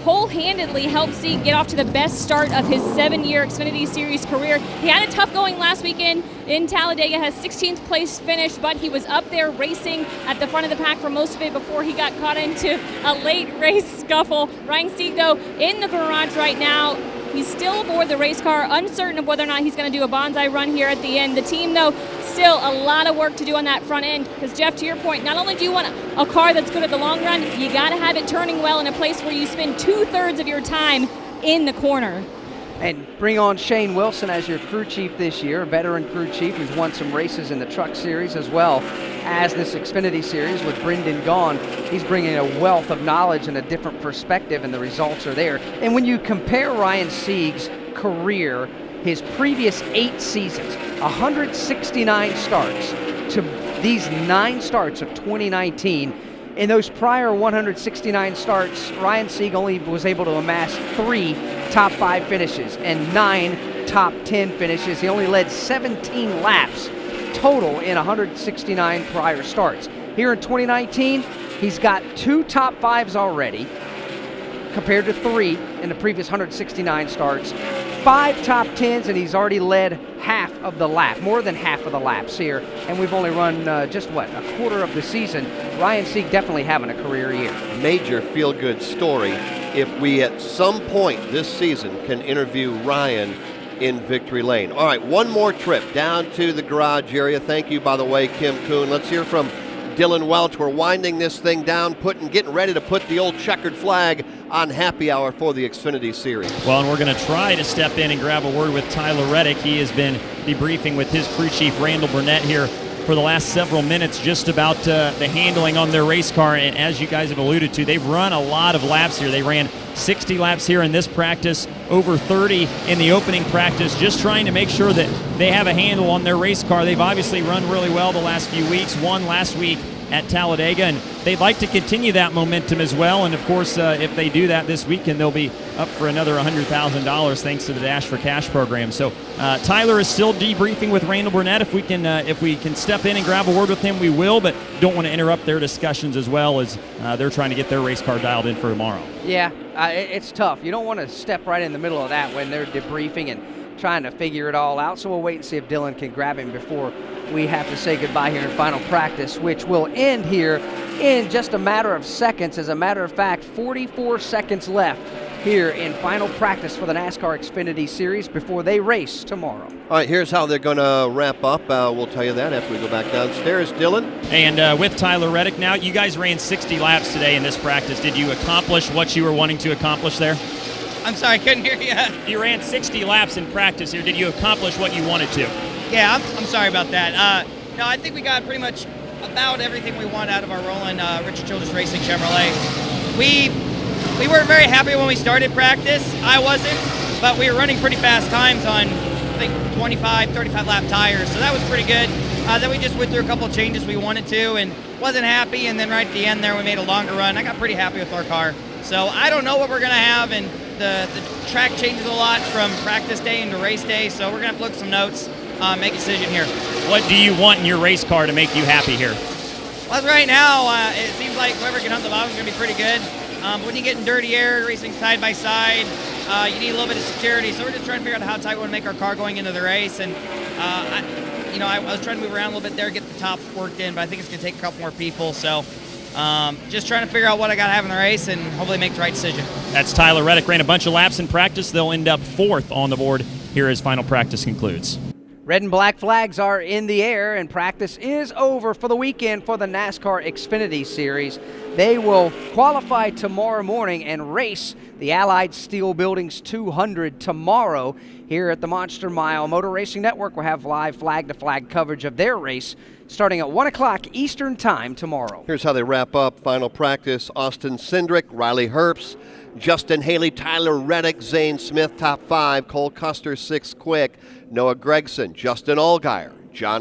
whole-handedly helped Sieg get off to the best start of his 7-year Xfinity Series career. He had a tough going last weekend in Talladega, has 16th place finish, but he was up there racing at the front of the pack for most of it before he got caught into a late race scuffle. Ryan Sieg, though, in the garage right now. He's still aboard the race car, uncertain of whether or not he's going to do a bonsai run here at the end. The team, though, still a lot of work to do on that front end. Because, Jeff, to your point, not only do you want a car that's good at the long run, you got to have it turning well in a place where you spend 2/3 of your time in the corner. And bring on Shane Wilson as your crew chief this year, a veteran crew chief who's won some races in the Truck Series as well as this Xfinity Series with Brendan Gaughan. He's bringing a wealth of knowledge and a different perspective, and the results are there. And when you compare Ryan Sieg's career, his previous 8 seasons, 169 starts, to these 9 starts of 2019, in those prior 169 starts, Ryan Sieg only was able to amass 3 top 5 finishes and 9 top 10 finishes. He only led 17 laps total in 169 prior starts. Here in 2019, he's got 2 top 5s already, compared to 3 in the previous 169 starts. 5 top 10s, and he's already led half of the lap, more than half of the laps here. And we've only run just, a quarter of the season. Ryan Sieg definitely having a career year. Major feel-good story if we at some point this season can interview Ryan in Victory Lane. All right, one more trip down to the garage area. Thank you, by the way, Kim Kuhn. Let's hear from Dylan Welch. We're winding this thing down, getting ready to put the old checkered flag on happy hour for the Xfinity Series. Well, and we're going to try to step in and grab a word with Tyler Reddick. He has been debriefing with his crew chief, Randall Burnett, here for the last several minutes just about the handling on their race car. And as you guys have alluded to, they've run a lot of laps here. They ran 60 laps here in this practice, over 30 in the opening practice, just trying to make sure that they have a handle on their race car. They've obviously run really well the last few weeks, won last week at Talladega, and they'd like to continue that momentum as well. And of course, if they do that this weekend, they'll be up for another $100,000 thanks to the Dash for Cash program. So Tyler is still debriefing with Randall Burnett. If we can step in and grab a word with him, we will, but don't want to interrupt their discussions as well as they're trying to get their race car dialed in for tomorrow. Yeah, it's tough. You don't want to step right in the middle of that when they're debriefing and trying to figure it all out. So we'll wait and see if Dylan can grab him before we have to say goodbye here in final practice, which will end here in just a matter of seconds. As a matter of fact, 44 seconds left here in final practice for the NASCAR Xfinity Series before they race tomorrow. All right, here's how they're going to wrap up. We'll tell you that after we go back downstairs. Dylan? And with Tyler Reddick now, you guys ran 60 laps today in this practice. Did you accomplish what you were wanting to accomplish there? I'm sorry, I couldn't hear you. You ran 60 laps in practice here. Did you accomplish what you wanted to? Yeah, I'm sorry about that. No, I think we got pretty much about everything we want out of our rolling Richard Childress Racing Chevrolet. We weren't very happy when we started practice. I wasn't, but we were running pretty fast times on, I think, 25, 35 lap tires, so that was pretty good. Then we just went through a couple changes we wanted to and wasn't happy, and then right at the end there we made a longer run. I got pretty happy with our car. So I don't know what we're going to have, and the track changes a lot from practice day into race day, so we're going to have to look at some notes, make a decision here. What do you want in your race car to make you happy here? Well, right now, it seems like whoever can hunt the bottom is going to be pretty good. But when you get in dirty air, racing side by side, you need a little bit of security. So we're just trying to figure out how tight we want to make our car going into the race. And I was trying to move around a little bit there, get the top worked in, but I think it's going to take a couple more people. So just trying to figure out what I got to have in the race and hopefully make the right decision. That's Tyler Reddick. Ran a bunch of laps in practice. They'll end up 4th on the board here as final practice concludes. Red and black flags are in the air, and practice is over for the weekend for the NASCAR Xfinity Series. They will qualify tomorrow morning and race the Allied Steel Buildings 200 tomorrow here at the Monster Mile. Motor Racing Network will have live flag-to-flag coverage of their race starting at 1 o'clock Eastern Time tomorrow. Here's how they wrap up final practice. Austin Cindric, Riley Herbst, Justin Haley, Tyler Reddick, Zane Smith, top 5, Cole Custer, 6th quick, Noah Gregson, Justin Allgaier, John